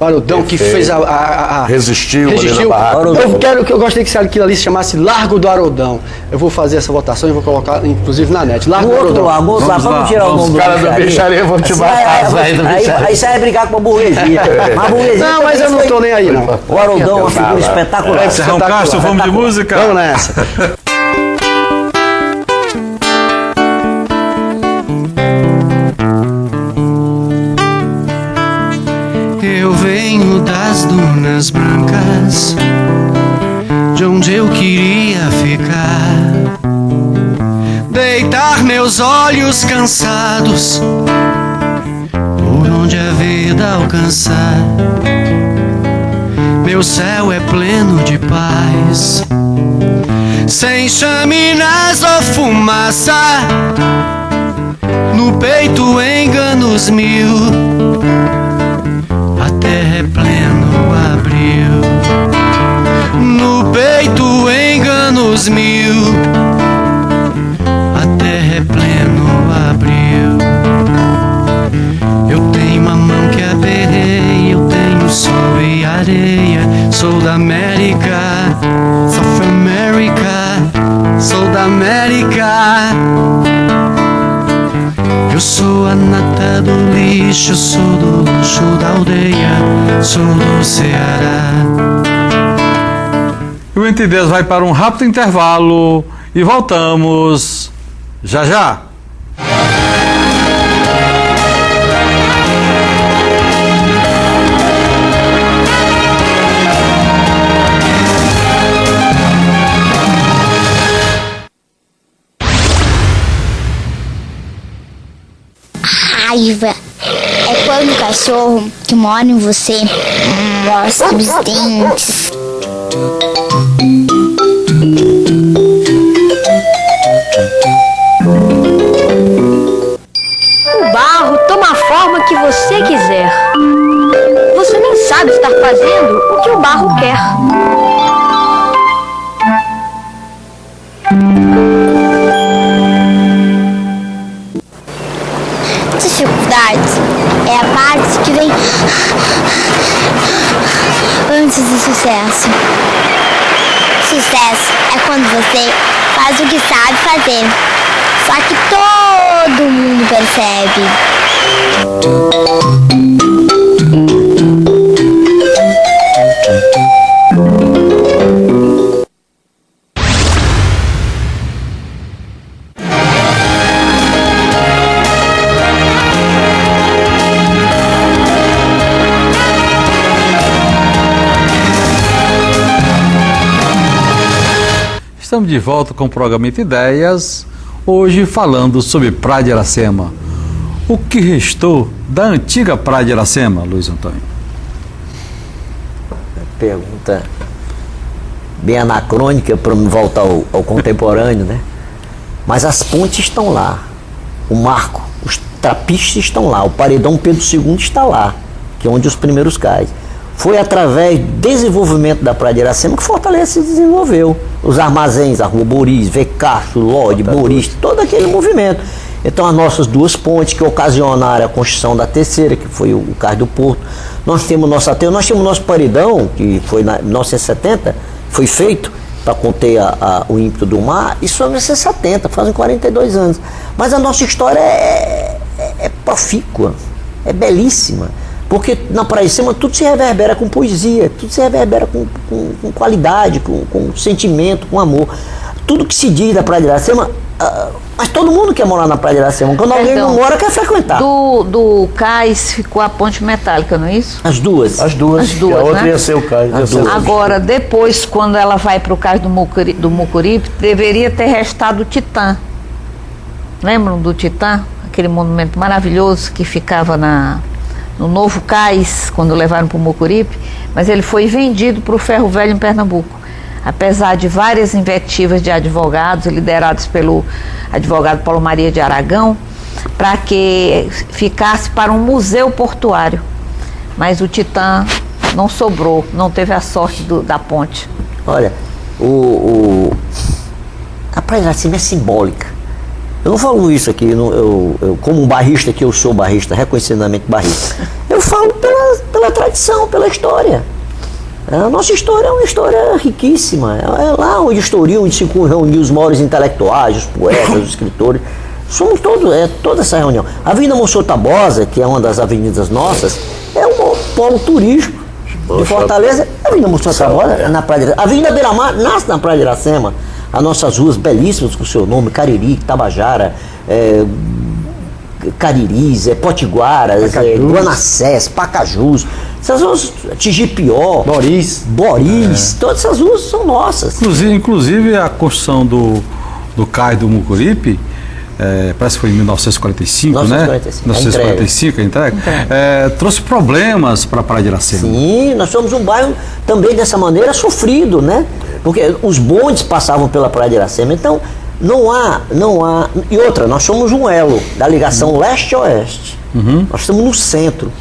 S6: O Arodão que fez a
S4: Resistiu ali na barraca.
S6: Eu gostaria que aquilo ali se chamasse Largo do Arodão. Eu vou fazer essa votação e vou colocar, inclusive, na net. Largo do Arodão.
S5: Vamos tirar o nome
S4: Os caras da bicharia vão te matar.
S5: Aí você vai brigar com a burguesia. Mas a burguesia
S6: Não, mas eu não tô nem aí, não.
S5: O Arodão é uma figura espetacular.
S1: Serrão Castro, vamos de música?
S6: Vamos nessa.
S2: Eu venho das dunas brancas de onde eu queria ficar. Deitar meus olhos cansados por onde a vida alcançar. Meu céu é pleno de paz, sem chaminés ou fumaça. No peito enganos mil, a terra é pleno abril. No peito enganos mil, a terra é pleno abril. Eu tenho uma mão que aperreia, eu tenho sol e areia. Sou da América, South America, sou da América. Eu sou a nata do lixo, sou do luxo da aldeia, sou do Ceará.
S1: E o Entre 10 vai para um rápido intervalo e voltamos já já.
S7: Raiva é quando o cachorro que mora em você mostra os dentes.
S10: O barro toma a forma que você quiser. Você nem sabe estar fazendo o que o barro quer.
S7: Dificuldade é a parte que vem antes do sucesso. Sucesso é quando você faz o que sabe fazer, só que todo mundo percebe.
S1: Estamos de volta com o programa Entre Ideias, hoje falando sobre Praia de Iracema. O que restou da antiga Praia de Iracema, Luiz Antônio?
S5: Pergunta bem anacrônica para me voltar ao contemporâneo, né? Mas as pontes estão lá, o marco, os trapistas estão lá, o paredão Pedro II está lá, que é onde os primeiros cais. Foi através do desenvolvimento da Praia de Iracema que Fortaleza se desenvolveu. Os armazéns, a Rua Boris, Vecacho, Lode, Boris, todo aquele movimento. Então as nossas duas pontes que ocasionaram a construção da terceira, que foi o Cais do Porto. Nós temos nosso aterro, nós temos nosso paredão, que foi em 1970, foi feito para conter o ímpeto do mar, isso foi em 1970, fazem 42 anos. Mas a nossa história é profícua, é belíssima. Porque na Praia de Iracema tudo se reverbera com poesia, tudo se reverbera com qualidade, com sentimento, com amor. Tudo que se diz da Praia de Iracema, mas todo mundo quer morar na Praia de Iracema. Quando alguém não mora, quer frequentar.
S9: Do cais ficou a ponte metálica, não é isso?
S5: As duas.
S4: As duas, a outra, né? Ia ser o cais.
S9: Agora, depois, quando ela vai para o cais do Mucuripe, deveria ter restado o Titã. Lembram do Titã? Aquele monumento maravilhoso que ficava no novo cais, quando levaram para o Mucuripe, mas ele foi vendido para o Ferro Velho em Pernambuco. Apesar de várias invectivas de advogados, liderados pelo advogado Paulo Maria de Aragão, para que ficasse para um museu portuário. Mas o Titã não sobrou, não teve a sorte da ponte.
S5: Olha, a Praia de Iracema é simbólica. Eu não falo isso aqui, eu como um barrista, que eu sou barrista, reconhecidamente barrista. Eu falo pela tradição, pela história. A nossa história é uma história riquíssima. É lá onde Estoril, onde se reuniu os maiores intelectuais, os poetas, os escritores. Somos toda essa reunião. A Avenida Monsenhor Tabosa, que é uma das avenidas nossas, é um polo turístico de Fortaleza. A Avenida Monsenhor Tabosa, na Praia de Iracema. A Avenida Beira-Mar nasce na Praia de Iracema. As nossas ruas belíssimas com o seu nome, Cariri, Tabajara, Cariris, Potiguaras, Guanassés, Pacajus, Essas ruas, Tigipió,
S6: Boris,
S5: todas essas ruas são nossas.
S1: Inclusive a construção do cais do Mucuripe, parece que foi em 1945,
S5: 1945,
S1: né? 1945, a entrega. Trouxe problemas para a Praia de Iracema.
S5: Sim, nós somos um bairro também dessa maneira sofrido, né? Porque os bondes passavam pela Praia de Iracema, então não há. E outra, nós somos um elo da ligação leste-oeste. Nós estamos no centro.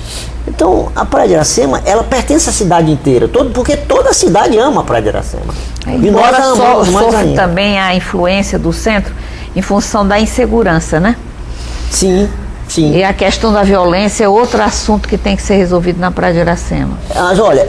S5: Então, a Praia de Iracema, ela pertence à cidade inteira, porque toda a cidade ama a Praia de Iracema.
S9: E
S5: nós amamos mais
S9: sofre
S5: ainda.
S9: também a influência do centro em função da insegurança, né?
S5: Sim.
S9: E a questão da violência é outro assunto que tem que ser resolvido na Praia de Iracema.
S5: Mas olha,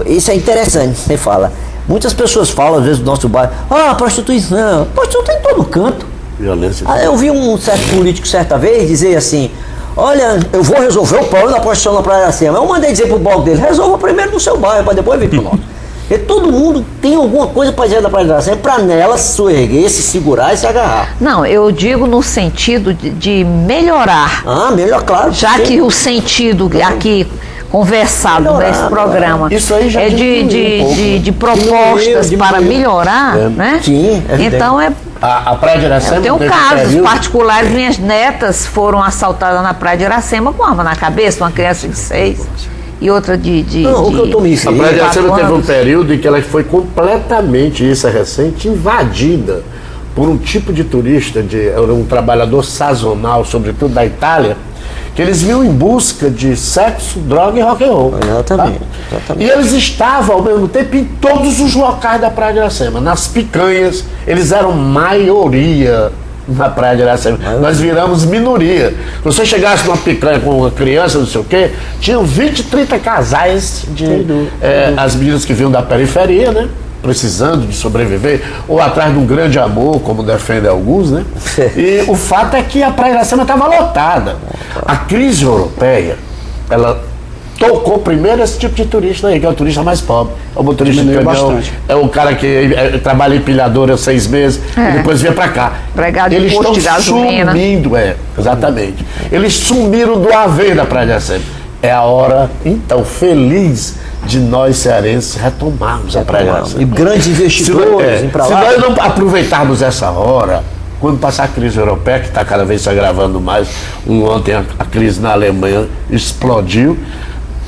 S5: isso é interessante, você fala. Muitas pessoas falam, às vezes, do nosso bairro, prostituição em todo canto.
S4: Violência.
S5: Eu vi um certo político certa vez dizer assim, olha, eu vou resolver o problema da prostituição na Praia de Iracema. Eu mandei dizer pro bloco dele, resolva primeiro no seu bairro, para depois vir pro nosso. Porque todo mundo tem alguma coisa para dizer da Praia de Iracema, para nela se erguer, se segurar e se agarrar.
S9: Não, eu digo no sentido de melhorar.
S5: Melhor, claro.
S9: Já que o sentido aqui conversado nesse programa
S4: isso aí já
S9: é de propostas para melhorar, né?
S5: Sim,
S9: então
S4: a Praia de Iracema.
S9: Eu tenho casos particulares, minhas netas foram assaltadas na Praia de Iracema com arma na cabeça, uma criança de 6 e outra de
S4: a Praia de Iracema teve um período em que ela foi completamente, isso é recente, invadida por um tipo de turista, um trabalhador sazonal, sobretudo da Itália, que eles vinham em busca de sexo, droga e rock and roll.
S5: Exatamente.
S4: E eles estavam ao mesmo tempo em todos os locais da Praia de Iracema. Nas picanhas, eles eram maioria na Praia de Iracema. Nós viramos minoria. Se você chegasse numa picanha com uma criança, não sei o quê, tinham 20, 30 casais as meninas que vinham da periferia, né? Precisando de sobreviver, ou atrás de um grande amor, como defendem alguns, né? E o fato é que a Praia de Iracema estava lotada. A crise europeia, ela tocou primeiro esse tipo de turista aí, que é o turista mais pobre. É o motorista de caminhão, é o cara que trabalha em empilhadora 6 meses e depois vem pra cá.
S9: Eles estão
S4: sumindo, exatamente. Eles sumiram do haver da Praia de Iracema. É a hora, então, feliz de nós cearenses retomarmos a Praia de Iracema.
S5: E grandes investidores
S4: se nós não aproveitarmos essa hora, quando passar a crise europeia, que está cada vez se agravando mais, ontem a crise na Alemanha explodiu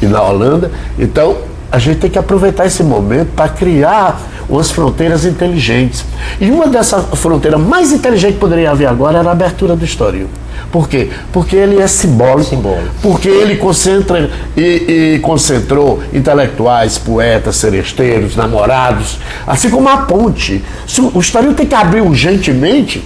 S4: e na Holanda, então a gente tem que aproveitar esse momento para criar umas fronteiras inteligentes. E uma dessas fronteiras mais inteligentes que poderia haver agora era a abertura do Estoril. Por quê? Porque ele é simbólico. Porque ele concentra e concentrou intelectuais, poetas, seresteiros, namorados, assim como a ponte. O Estoril tem que abrir urgentemente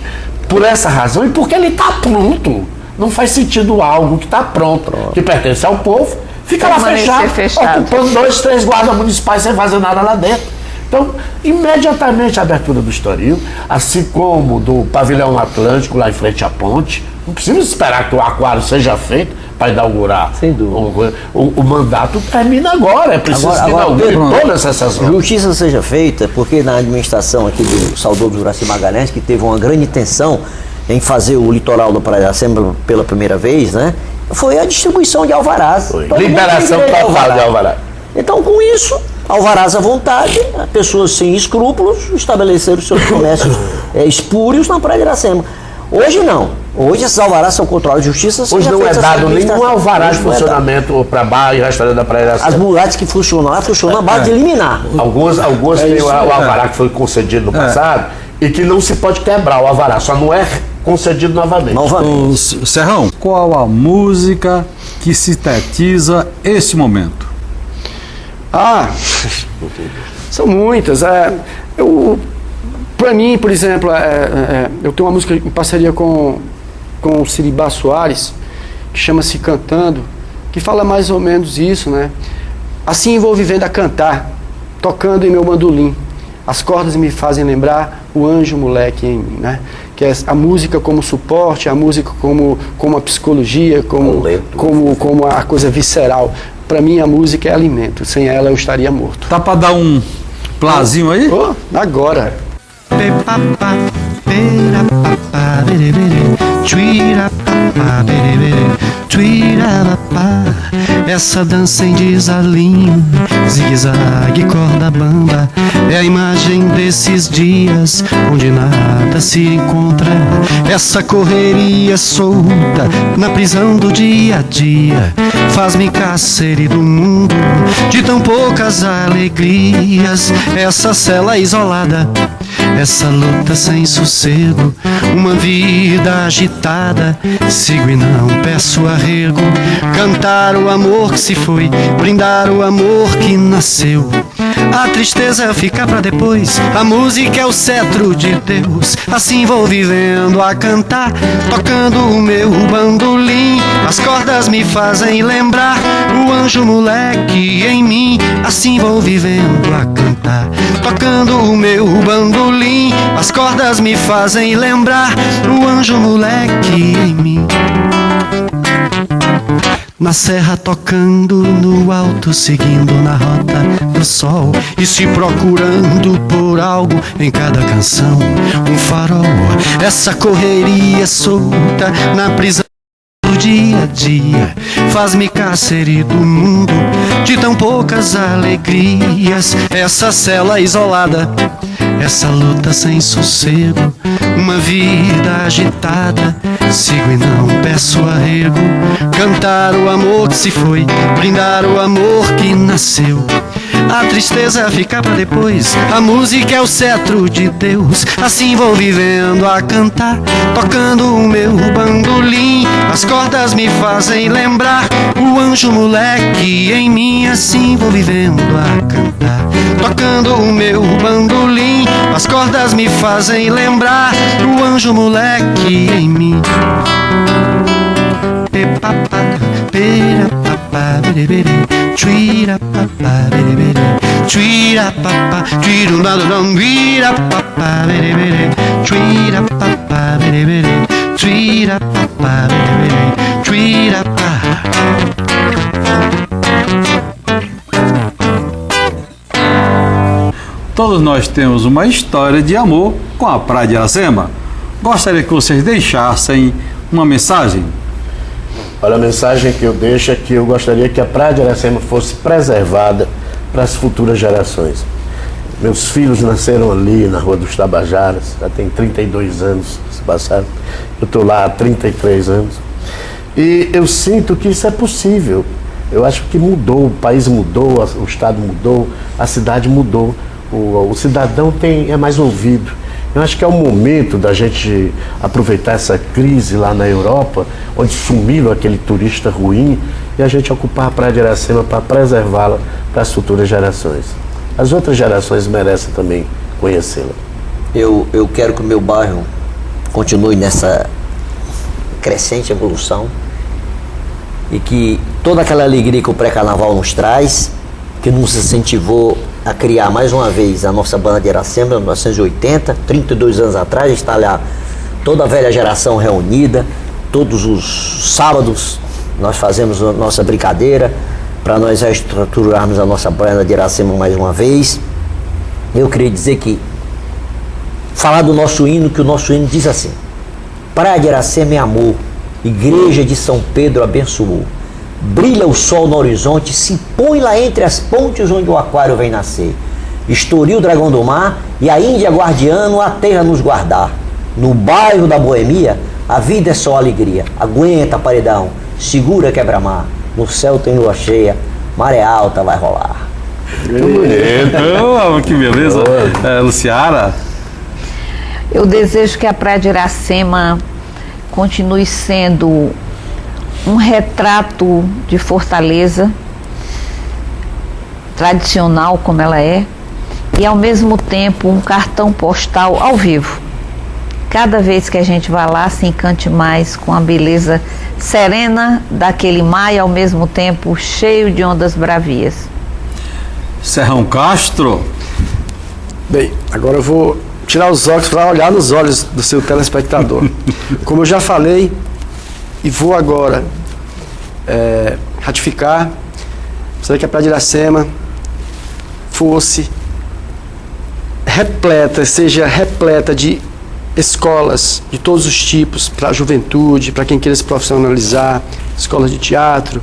S4: por essa razão e porque ele está pronto. Não faz sentido algo que está pronto, que pertence ao povo, fica lá fechado, ocupando 2, 3 guardas municipais sem fazer nada lá dentro. Então, imediatamente a abertura do Estoril, assim como do Pavilhão Atlântico, lá em frente à ponte, não precisa esperar que o aquário seja feito para inaugurar.
S5: Sem dúvida.
S4: O mandato termina agora, é preciso que inaugure todas essas obras.
S5: Justiça seja feita, porque na administração aqui do saudoso Juraci Magalhães, que teve uma grande intenção em fazer o litoral da Praia de Iracema pela primeira vez, né? Foi a distribuição de alvarás.
S4: Liberação total de alvarás.
S5: Então, com isso, alvarás à vontade, pessoas sem escrúpulos estabeleceram seus comércios espúrios na Praia de Iracema. Hoje não. Hoje esses alvarás são controlados de justiça.
S4: Hoje não é dado nenhum alvará de funcionamento para bar e restaurante da Praia de Iracema.
S5: As boates que funcionam lá funcionam à base de liminar.
S4: Algumas têm o alvará que foi concedido no passado e que não se pode quebrar o alvará, só não é concedido novamente.
S1: Serrão, qual a música que sintetiza esse momento?
S6: São muitas. Para mim, por exemplo, eu tenho uma música em parceria com o Siribá Soares, que chama-se Cantando, que fala mais ou menos isso, né? Assim vou vivendo a cantar, tocando em meu bandolim. As cordas me fazem lembrar o anjo moleque em mim, né? Que é a música como suporte, a música como a psicologia, como a coisa visceral. Para mim a música é alimento, sem ela eu estaria morto.
S1: Tá para dar um plazinho aí?
S6: Agora.
S2: essa dança em desalinho, zigue-zague, corda bamba, é a imagem desses dias onde nada se encontra. Essa correria solta na prisão do dia a dia faz-me cárcere do mundo de tão poucas alegrias. Essa cela isolada, essa luta sem sossego, uma vida agitada, sigo e não peço arrego. Cantar o amor que se foi, brindar o amor que nasceu. A tristeza fica pra depois, a música é o cetro de Deus. Assim vou vivendo a cantar, tocando o meu bandolim. As cordas me fazem lembrar o anjo moleque em mim. Assim vou vivendo a cantar, tocando o meu bandolim. As cordas me fazem lembrar o anjo moleque em mim. Na serra tocando, no alto seguindo na rota do sol, e se procurando por algo em cada canção, um farol. Essa correria solta na prisão do dia a dia faz-me cárcere do mundo de tão poucas alegrias. Essa cela isolada, essa luta sem sossego, uma vida agitada, sigo e não peço arrego. Cantar o amor que se foi, brindar o amor que nasceu. A tristeza fica pra depois, a música é o cetro de Deus. Assim vou vivendo a cantar, tocando o meu bandolim. As cordas me fazem lembrar o anjo moleque em mim. Assim vou vivendo a cantar, tocando o meu bandolim. As cordas me fazem lembrar o anjo moleque em mim.
S1: Todos nós temos uma história de amor com a Praia de Iracema. Gostaria que vocês deixassem uma mensagem.
S4: Olha, a mensagem que eu deixo é que eu gostaria que a Praia de Iracema fosse preservada para as futuras gerações. Meus filhos nasceram ali na Rua dos Tabajaras, já tem 32 anos que se passaram. Eu estou lá há 33 anos. E eu sinto que isso é possível. Eu acho que mudou, o país mudou, o estado mudou, a cidade mudou. O cidadão é mais ouvido. Eu acho que é o momento da gente aproveitar essa crise lá na Europa, onde sumiram aquele turista ruim, e a gente ocupar a Praia de Iracema para preservá-la para as futuras gerações. As outras gerações merecem também conhecê-la.
S5: Eu quero que o meu bairro continue nessa crescente evolução e que toda aquela alegria que o pré-carnaval nos traz, que nos incentivou a criar mais uma vez a nossa banda de Iracema em 1980, 32 anos atrás, está lá toda a velha geração reunida, todos os sábados nós fazemos a nossa brincadeira para nós reestruturarmos a nossa banda de Iracema mais uma vez. Eu queria dizer que, falar do nosso hino, que o nosso hino diz assim: Praia de Iracema é amor, igreja de São Pedro abençoou. Brilha o sol no horizonte, se põe lá entre as pontes onde o aquário vem nascer. Estoril, dragão do mar, e a Índia guardiano a terra nos guardar. No bairro da Boemia, a vida é só alegria. Aguenta, paredão, segura, quebra-mar. No céu tem lua cheia, maré alta vai rolar.
S1: Que bonito! Que beleza! Luciara?
S9: Eu desejo que a Praia de Iracema continue sendo um retrato de Fortaleza, tradicional como ela é, e ao mesmo tempo um cartão postal ao vivo. Cada vez que a gente vai lá, se encante mais com a beleza serena daquele mar e ao mesmo tempo cheio de ondas bravias.
S1: Serrão Castro?
S6: Bem, agora eu vou tirar os óculos para olhar nos olhos do seu telespectador. Como eu já falei, e vou agora ratificar, gostaria que a Praia de Iracema fosse repleta, seja repleta de escolas de todos os tipos, para a juventude, para quem queira se profissionalizar, escolas de teatro,